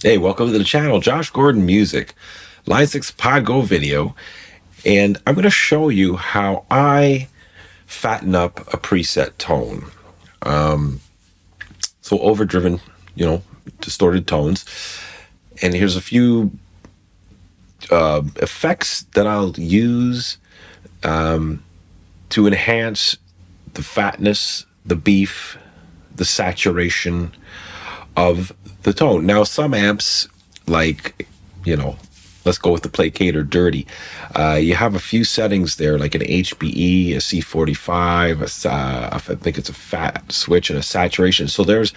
Hey, welcome to the channel, Josh Gordon Music, Line 6 Pod Go video, and I'm going to show you how I fatten up a preset tone. So overdriven, distorted tones. And here's a few effects that I'll use to enhance the fatness, the beef, the saturation of the tone. Now, some amps, like, let's go with the placator dirty. You have a few settings there, like an HBE, a C45, I think it's a fat switch and a saturation. So there's,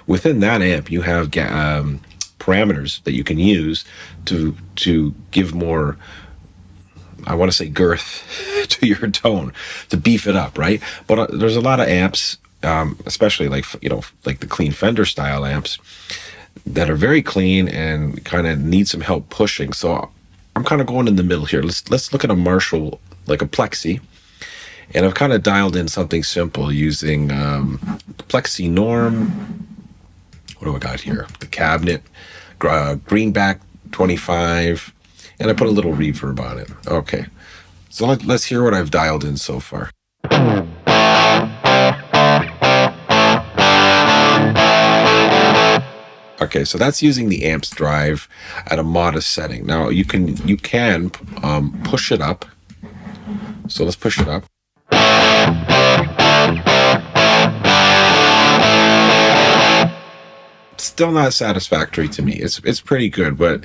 within that amp, you have parameters that you can use to give more, I want to say, girth to your tone, to beef it up, right? But there's a lot of amps, especially like the clean Fender style amps, that are very clean and kind of need some help pushing. So I'm kind of going in the middle here. Let's look at a Marshall, like a Plexi, and I've kind of dialed in something simple using the Plexi Norm. What do I got here? The cabinet, greenback 25, and I put a little reverb on it. Okay, so let's hear what I've dialed in so far. Okay, so that's using the amps drive at a modest setting. Now you can push it up. So let's push it up. Still not satisfactory to me. It's pretty good, but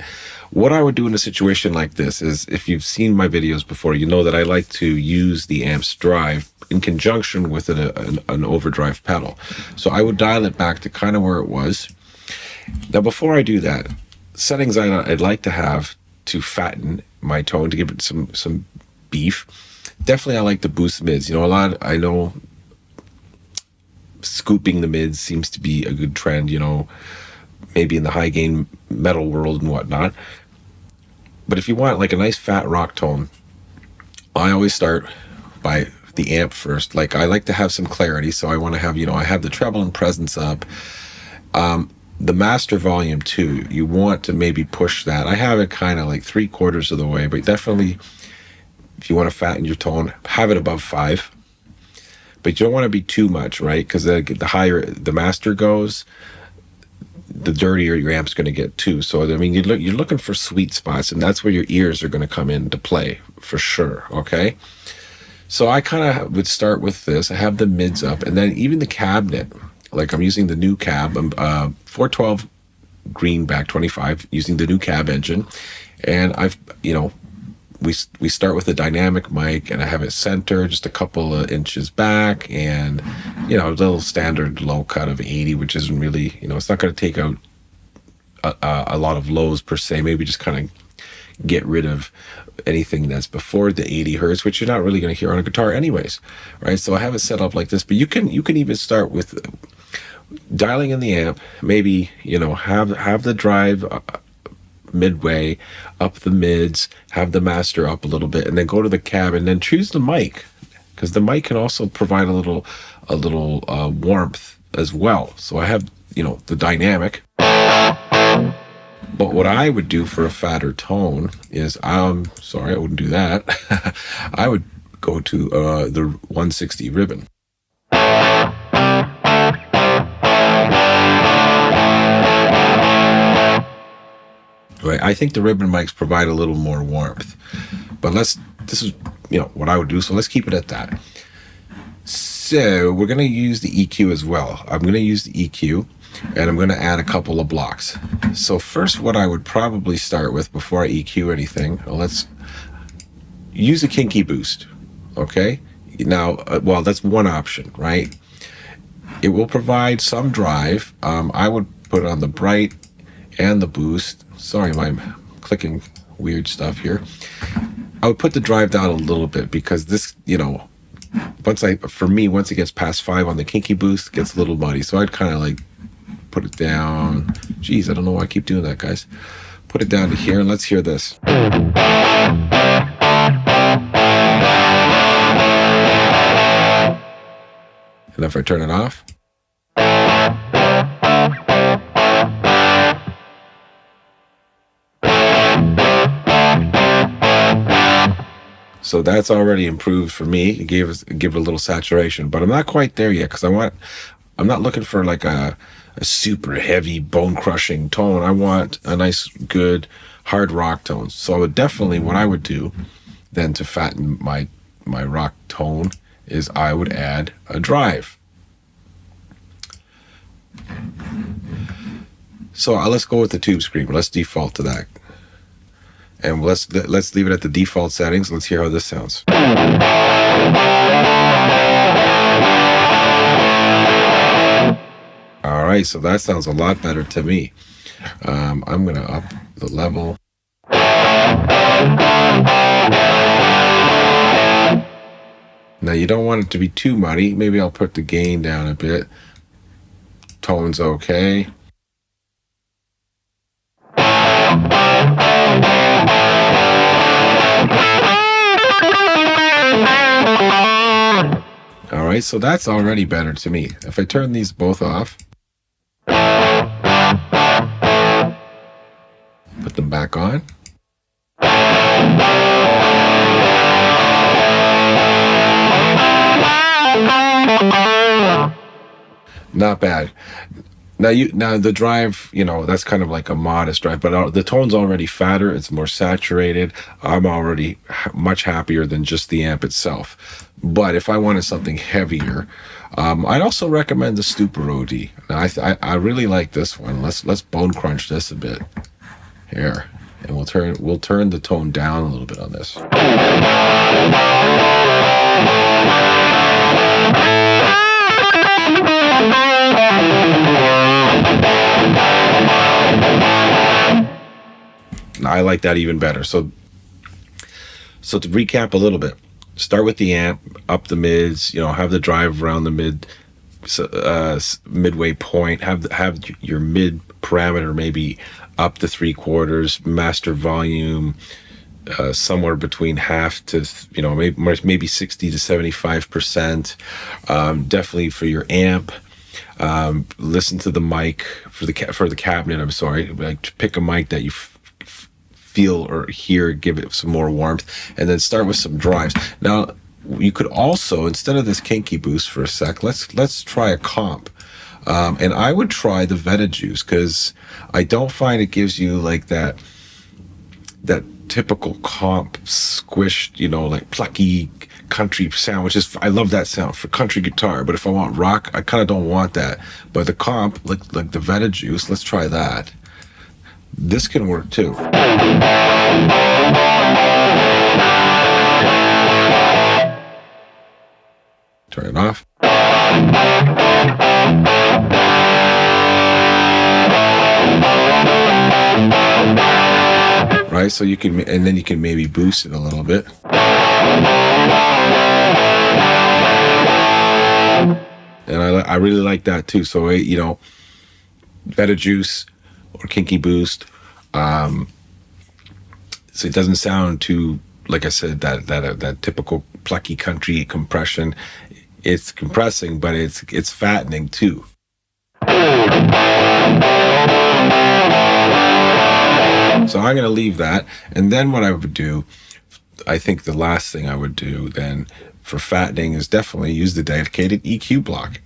what I would do in a situation like this is, if you've seen my videos before, you know that I like to use the amps drive in conjunction with an overdrive pedal. So I would dial it back to kind of where it was. Now, before I do that, settings I'd like to have to fatten my tone, to give it some beef. Definitely, I like to boost mids. I know scooping the mids seems to be a good trend, maybe in the high gain metal world and whatnot. But if you want like a nice fat rock tone, I always start by the amp first. Like, I like to have some clarity, so I want to have, I have the treble and presence up. The master volume too, you want to maybe push that. I have it kind of like 3/4 of the way, but definitely, if you want to fatten your tone, have it above 5. But you don't want to be too much, right? Because the higher the master goes, the dirtier your amp's going to get too. So I mean, you're looking for sweet spots, and that's where your ears are going to come into play for sure. Okay. So I kind of would start with this. I have the mids up, and then even the cabinet. Like, I'm using the new cab, 412 greenback 25, using the new cab engine. And we start with a dynamic mic, and I have it centered just a couple of inches back, and, a little standard low cut of 80, which isn't really, it's not going to take out a lot of lows per se, maybe just kind of get rid of anything that's before the 80 hertz, which you're not really going to hear on a guitar anyways, right? So I have it set up like this, but you can even start with dialing in the amp, maybe, have the drive midway, up the mids, have the master up a little bit, and then go to the cab, and then choose the mic, because the mic can also provide a little warmth as well. So I have, the dynamic. But what I would do for a fatter tone is, sorry, I wouldn't do that. I would go to the 160 ribbon. Right, I think the ribbon mics provide a little more warmth. But this is, what I would do. So let's keep it at that. So we're going to use the EQ as well. I'm going to use the EQ, and I'm going to add a couple of blocks. So first, what I would probably start with before I EQ anything, let's use a kinky boost. Okay. Now, well, that's one option, right? It will provide some drive. I would put on the bright and the boost. Sorry, I'm clicking weird stuff here. I would put the drive down a little bit, because this, once it gets past 5 on the kinky boost, it gets a little muddy. So I'd kind of like put it down. Geez, I don't know why I keep doing that, guys. Put it down to here, and let's hear this. And if I turn it off, So that's already improved for me. It give it a little saturation, but I'm not quite there yet because I'm not looking for like a super heavy bone crushing tone. I want a nice good hard rock tone. So I would definitely, what I would do then to fatten my rock tone is I would add a drive. So let's go with the tube screamer. Let's default to that. And let's leave it at the default settings. Let's hear how this sounds. All right, so that sounds a lot better to me. I'm gonna up the level. Now you don't want it to be too muddy. Maybe I'll put the gain down a bit. Tone's okay. All right, so that's already better to me. If I turn these both off, put them back on. Not bad. Now the drive, that's kind of like a modest drive, but the tone's already fatter. It's more saturated. I'm already much happier than just the amp itself. But if I wanted something heavier, I'd also recommend the Stupor OD. Now I really like this one. Let's bone crunch this a bit here, and we'll turn the tone down a little bit on this. I like that even better. So to recap a little bit, start with the amp, up the mids, have the drive around the midway point, have your mid parameter maybe up to 3/4, master volume somewhere between half to maybe 60 to 75%. Definitely for your amp. Listen to the mic for the cabinet. I'm sorry, like pick a mic that you feel or hear, give it some more warmth, and then start with some drives. Now you could also, instead of this kinky boost for a sec, let's try a comp, and I would try the Veta Juice, because I don't find it gives you like that typical comp squished, like plucky country sound, which is, I love that sound for country guitar, but if I want rock, I kind of don't want that. But the comp, like the Veta Juice, let's try that. This can work too. Turn it off. Right, so you can, and then you can maybe boost it a little bit. And I really like that too. So Veta Juice or kinky boost, so it doesn't sound too, like I said, that typical plucky country compression. It's compressing, but it's fattening too. So I'm going to leave that. And then what I would do, I think the last thing I would do then for fattening is definitely use the dedicated EQ block.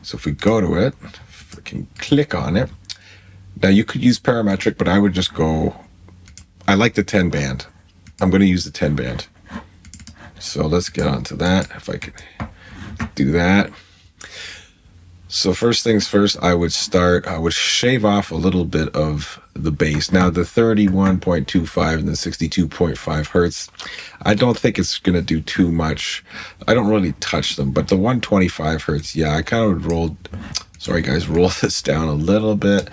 So if we go to it, if we can click on it. Now you could use parametric, but I would just go, I like the 10 band. I'm going to use the 10 band. So let's get onto that. If I could do that. So first things first, I would shave off a little bit of the bass. Now the 31.25 and the 62.5 hertz, I don't think it's going to do too much. I don't really touch them, but the 125 hertz, yeah, I kind of roll this down a little bit.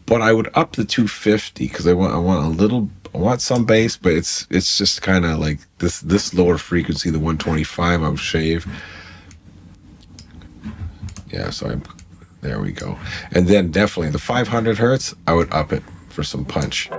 But I would up the 250 because I want some bass, but it's just kind of like this lower frequency, the 125, I would shave. Yeah, so there we go. And then definitely the 500 hertz, I would up it for some punch.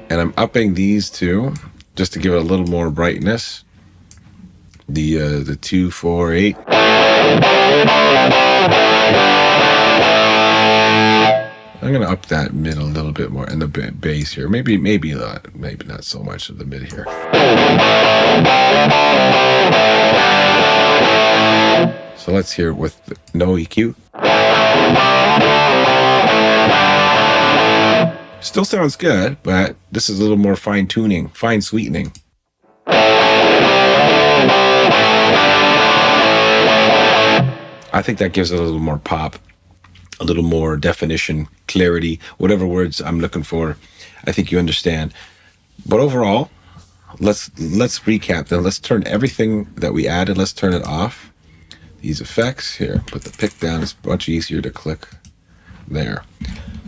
And I'm upping these two just to give it a little more brightness. the 248. I'm gonna up that mid a little bit more, and the bass here. Maybe not so much of the mid here. So let's hear it with no EQ. Still sounds good, but this is a little more fine tuning, fine sweetening. I think that gives it a little more pop, a little more definition, clarity, whatever words I'm looking for. I think you understand. But overall, let's recap then. Let's turn everything that we added, let's turn it off. These effects here, put the pick down. It's much easier to click there.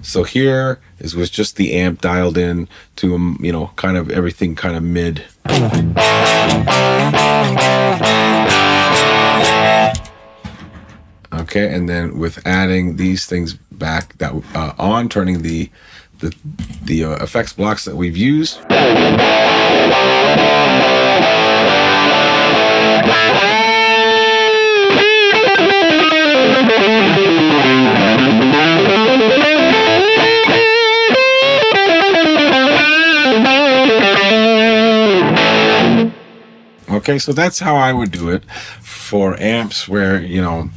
So here is with just the amp dialed in to, you know, kind of everything kind of mid. Okay, and then with adding these things back that on, turning the effects blocks that we've used. Okay, so that's how I would do it for amps where, you know,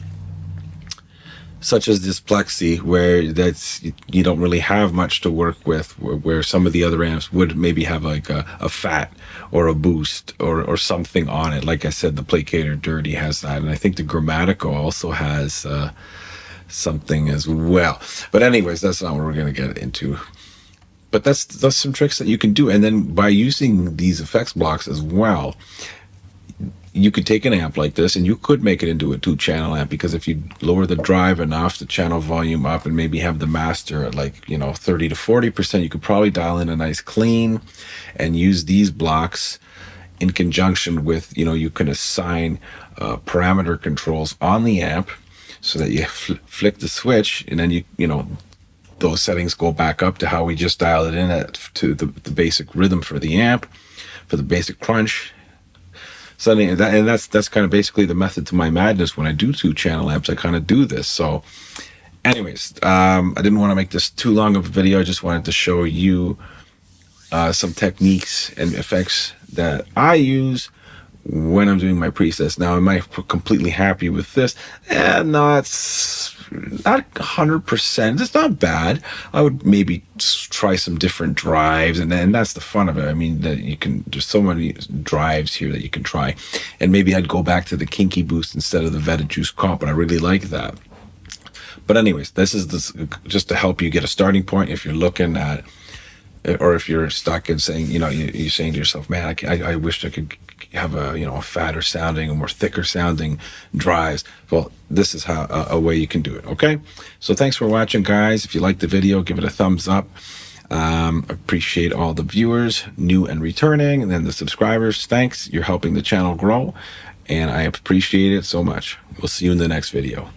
such as this Plexi, where you don't really have much to work with, where some of the other amps would maybe have like a fat or a boost or something on it. Like I said, the Placator Dirty has that, and I think the Grammatico also has something as well. But anyways, that's not what we're going to get into. But that's some tricks that you can do, and then by using these effects blocks as well, you could take an amp like this and you could make it into a 2-channel amp, because if you lower the drive enough, the channel volume up, and maybe have the master at like, you know, 30 to 40%, you could probably dial in a nice clean and use these blocks in conjunction with, you know, you can assign parameter controls on the amp so that you flick the switch, and then you know, those settings go back up to how we just dialed it in to the basic rhythm for the amp, for the basic crunch. So that's kind of basically the method to my madness. When I do 2-channel amps, I kind of do this. So anyways, I didn't want to make this too long of a video. I just wanted to show you some techniques and effects that I use when I'm doing my presets. Now, am I completely happy with this? No, it's not 100%. It's not bad. I would maybe try some different drives, and then that's the fun of it. I mean, that you can, there's so many drives here that you can try, and maybe I'd go back to the Kinky Boost instead of the Veta Juice Comp, and I really like that. But anyways, this is just to help you get a starting point if you're looking at, or if you're stuck and saying, you know, you're saying to yourself, man, I wish I could have a, you know, a fatter sounding, a more thicker sounding drives. Well, this is how a way you can do it. Okay, so thanks for watching, guys. If you liked the video, give it a thumbs up. Appreciate all the viewers, new and returning, and then the subscribers. Thanks, you're helping the channel grow, and I appreciate it so much. We'll see you in the next video.